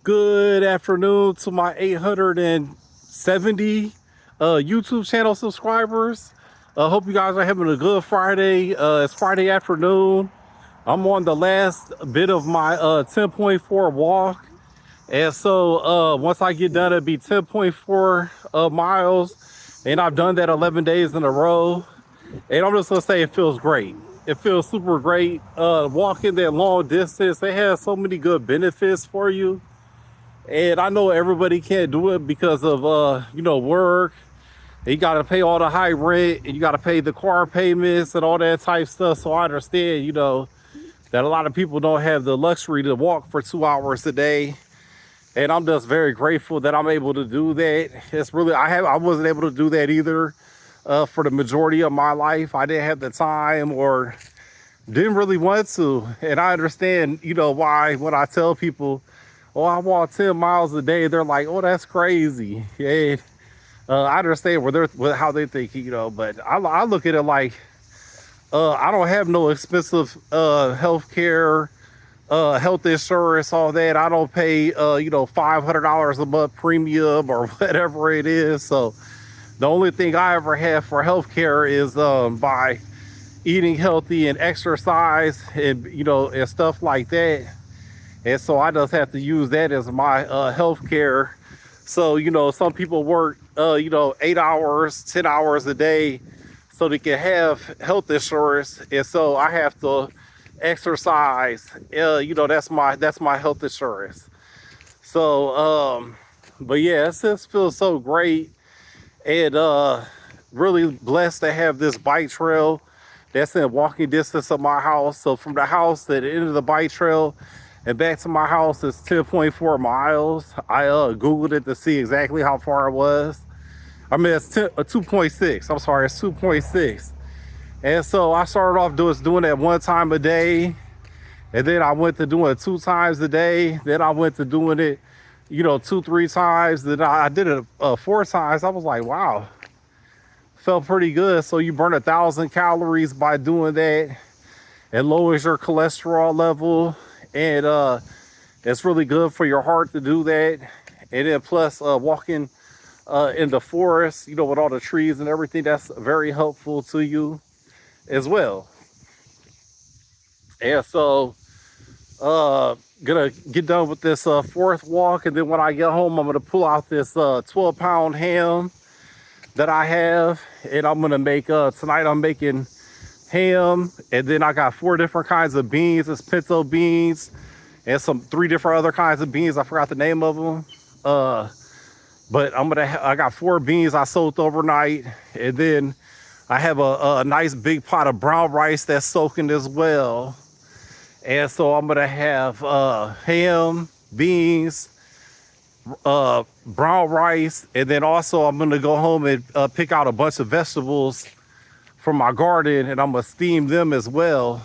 Good afternoon to my 870 YouTube channel subscribers. Hope you guys are having a good Friday. It's Friday afternoon. I'm on the last bit of my 10.4 walk. And so once I get done, it'll be 10.4 miles. And I've done that 11 days in a row. And I'm just gonna say it feels great. It feels super great. Walking that long distance, they have so many good benefits for you. And I know everybody can't do it because of work. You got to pay all the high rent, and you got to pay the car payments and all that type stuff. So I understand, that a lot of people don't have the luxury to walk for 2 hours a day. And I'm just very grateful that I'm able to do that. It's really I wasn't able to do that either for the majority of my life. I didn't have the time or didn't really want to. And I understand, why when I tell people, oh, I walk 10 miles a day, they're like, oh, that's crazy. Yeah, I understand how they think, but I look at it like I don't have no expensive health care, health insurance, all that. I don't pay, $500 a month premium or whatever it is. So the only thing I ever have for health care is by eating healthy and exercise and, and stuff like that. And so I just have to use that as my health care. So, some people work, 8 hours, 10 hours a day so they can have health insurance. And so I have to exercise. That's my health insurance. So, but yeah, it just feels so great. And really blessed to have this bike trail that's in walking distance of my house. So from the house to the end of the bike trail, and back to my house is 10.4 miles. I Googled it to see exactly how far it was. I mean, it's 2.6. I'm sorry, it's 2.6. And so I started off doing that one time a day. And then I went to doing it 2 times a day. Then I went to doing it, 2, 3 times. Then I did it 4 times. I was like, wow, felt pretty good. So you burn 1,000 calories by doing that. It lowers your cholesterol level. And it's really good for your heart to do that. And then plus walking in the forest, with all the trees and everything, that's very helpful to you as well. And so gonna get done with this fourth walk, and then when I get home, I'm gonna pull out this 12-pound ham that I have, and I'm gonna make tonight I'm making ham, and then I got 4 different kinds of beans. It's pinto beans and 3 different other kinds of beans. I forgot the name of them. But I got 4 beans I soaked overnight, and then I have a nice big pot of brown rice that's soaking as well. And so I'm gonna have ham, beans, brown rice, and then also I'm gonna go home and pick out a bunch of vegetables from my garden, and I'm gonna steam them as well.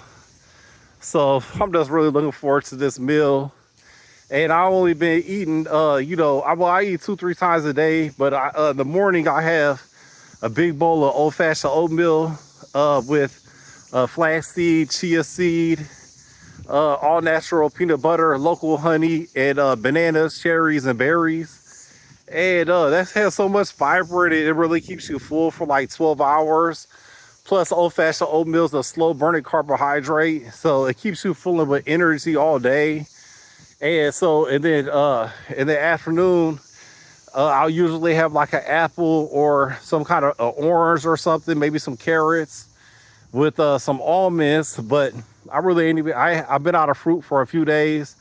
So I'm just really looking forward to this meal. And I only been eating, I eat 2, 3 times a day, but in the morning I have a big bowl of old-fashioned oatmeal with flaxseed, chia seed, all natural peanut butter, local honey, and bananas, cherries, and berries. And that has so much fiber in it, it really keeps you full for like 12 hours. Plus, old-fashioned oatmeal is a slow-burning carbohydrate, so it keeps you full with energy all day. And so, and then in the afternoon, I'll usually have like an apple or some kind of orange or something, maybe some carrots with some almonds. But I really ain't even, I've been out of fruit for a few days.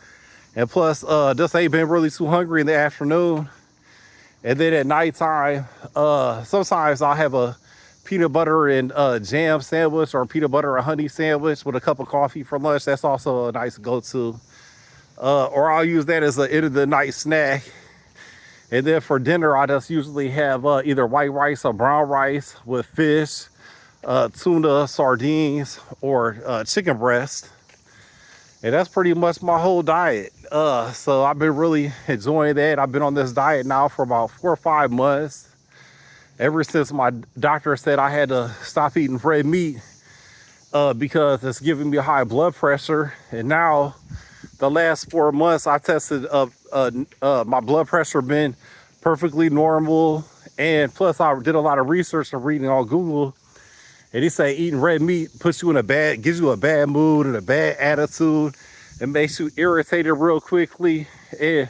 And plus, just ain't been really too hungry in the afternoon. And then at nighttime, sometimes I'll have a peanut butter and jam sandwich or peanut butter and honey sandwich with a cup of coffee for lunch. That's also a nice go-to. Or I'll use that as an end of the night snack. And then for dinner, I just usually have either white rice or brown rice with fish, tuna, sardines, or chicken breast. And that's pretty much my whole diet. So I've been really enjoying that. I've been on this diet now for about 4 or 5 months. Ever since my doctor said I had to stop eating red meat because it's giving me high blood pressure. And now the last 4 months I tested my blood pressure been perfectly normal. And plus, I did a lot of research and reading on Google, and he say eating red meat puts you in a bad, gives you a bad mood and a bad attitude. It makes you irritated real quickly. And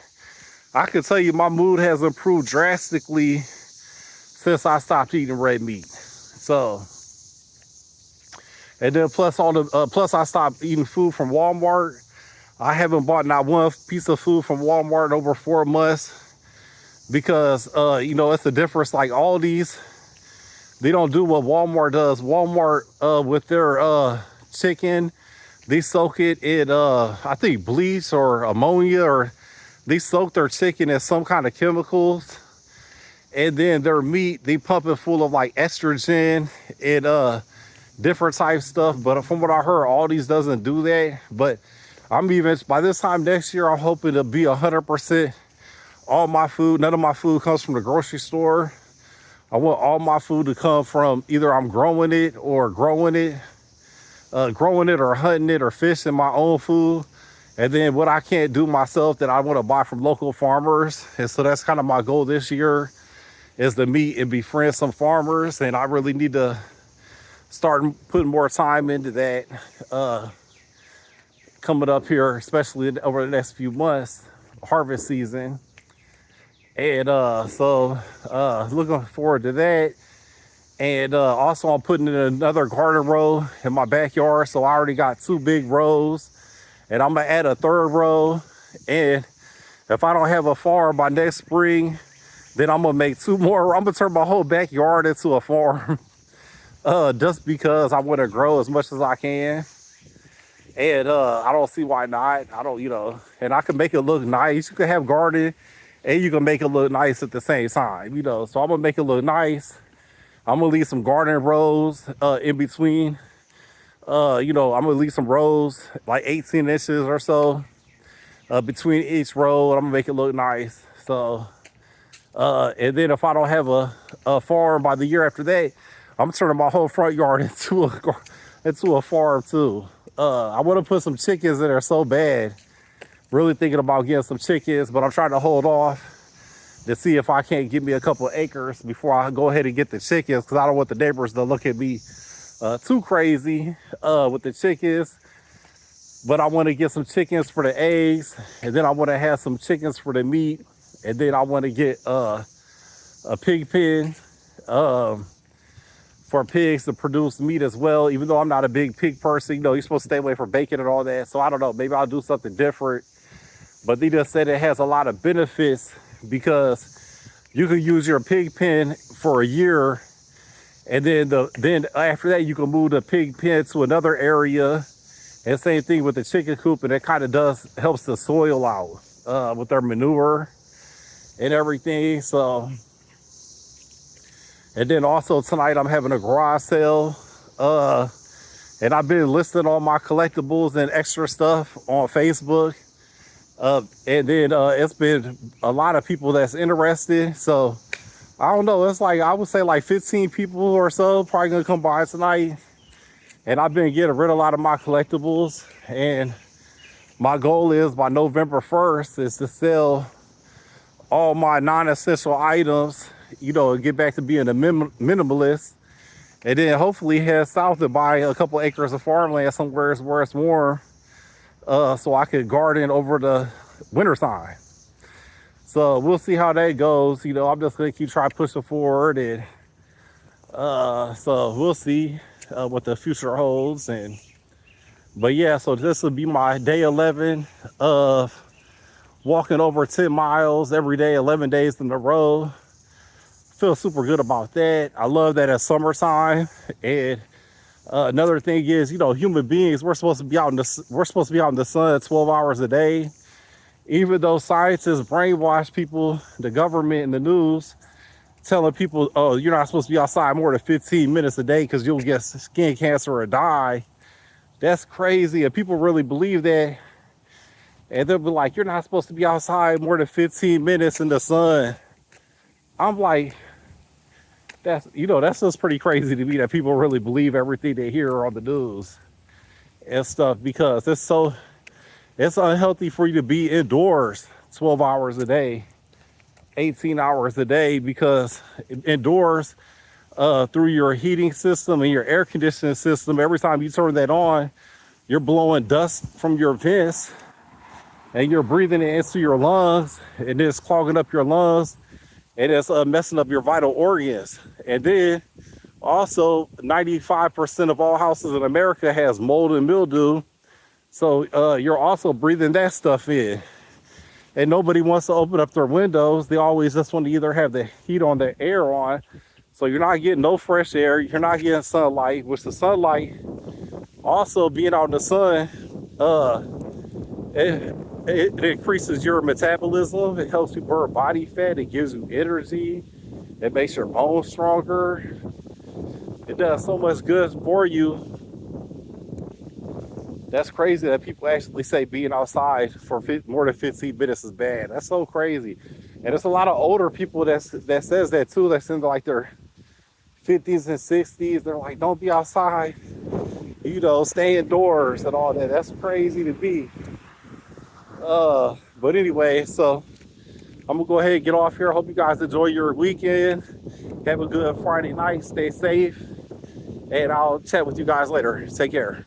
I can tell you my mood has improved drastically since I stopped eating red meat. So, and then plus plus I stopped eating food from Walmart. I haven't bought not one piece of food from Walmart in over 4 months because you know, it's the difference. Like Aldi's, they don't do what Walmart does. Walmart with their chicken, they soak it in I think bleach or ammonia, or they soak their chicken in some kind of chemicals. And then their meat, they pump it full of like estrogen and different type stuff. But from what I heard, Aldi's doesn't do that. But I'm even, by this time next year, I'm hoping to be 100% all my food. None of my food comes from the grocery store. I want all my food to come from either I'm growing it or hunting it or fishing my own food. And then what I can't do myself that I want to buy from local farmers. And so that's kind of my goal this year, is to meet and befriend some farmers. And I really need to start putting more time into that coming up here, especially over the next few months, harvest season. And so looking forward to that. And also I'm putting in another garden row in my backyard. So I already got 2 big rows, and I'm gonna add a 3rd row. And if I don't have a farm by next spring, then I'm gonna make 2 more. I'm gonna turn my whole backyard into a farm just because I want to grow as much as I can. And I don't see why not. I don't, you know, and I can make it look nice. You can have garden and you can make it look nice at the same time, you know. So I'm gonna make it look nice. I'm gonna leave some garden rows in between. You know, I'm gonna leave some rows like 18 inches or so between each row, and I'm gonna make it look nice. So, and then if I don't have a farm by the year after that, I'm turning my whole front yard into a farm too. I want to put some chickens in there so bad. Really thinking about getting some chickens, but I'm trying to hold off to see if I can't get me a couple of acres before I go ahead and get the chickens, because I don't want the neighbors to look at me too crazy with the chickens. But I want to get some chickens for the eggs, and then I want to have some chickens for the meat, and then I want to get a pig pen for pigs to produce meat as well. Even though I'm not a big pig person, you know, you're supposed to stay away from bacon and all that. So I don't know, maybe I'll do something different. But they just said it has a lot of benefits, because you can use your pig pen for a year, and then after that you can move the pig pen to another area. And same thing with the chicken coop, and it kind of helps the soil out with their manure and everything. So, and then also tonight I'm having a garage sale, and I've been listing all my collectibles and extra stuff on Facebook. And then it's been a lot of people that's interested. So I don't know, it's like, I would say like 15 people or so probably gonna come by tonight. And I've been getting rid of a lot of my collectibles, and my goal is by November 1st is to sell all my non-essential items, you know, and get back to being a minimalist. And then hopefully head south to buy a couple acres of farmland somewhere where it's warm, so I could garden over the winter time. So we'll see how that goes. You know, I'm just gonna keep trying pushing forward, and so we'll see what the future holds. But yeah, so this will be my day 11 of walking over 10 miles every day, 11 days in a row. Feel super good about that. I love that it's summertime. And another thing is, you know, human beings, we're supposed to be out in the sun 12 hours a day. Even though scientists brainwash people, the government and the news, telling people, oh, you're not supposed to be outside more than 15 minutes a day because you'll get skin cancer or die. That's crazy. And people really believe that. And they'll be like, you're not supposed to be outside more than 15 minutes in the sun. I'm like, that's just pretty crazy to me that people really believe everything they hear on the news and stuff, because it's unhealthy for you to be indoors 12 hours a day, 18 hours a day, because indoors, through your heating system and your air conditioning system, every time you turn that on, you're blowing dust from your vents and you're breathing it into your lungs, and it's clogging up your lungs, and it's messing up your vital organs. And then also 95% of all houses in America has mold and mildew. So you're also breathing that stuff in. And nobody wants to open up their windows. They always just want to either have the heat on, the air on. So you're not getting no fresh air. You're not getting sunlight, which the sunlight, also being out in the sun, it increases your metabolism. It helps you burn body fat. It gives you energy. It makes your bones stronger. It does so much good for you. That's crazy that people actually say being outside for more than 15 minutes is bad. That's so crazy. And there's a lot of older people that says that too. That's in like their 50s and 60s. They're like, don't be outside, stay indoors and all that. That's crazy to be. But anyway, so I'm gonna go ahead and get off here. I hope you guys enjoy your weekend. Have a good Friday night. Stay safe. And I'll chat with you guys later. Take care.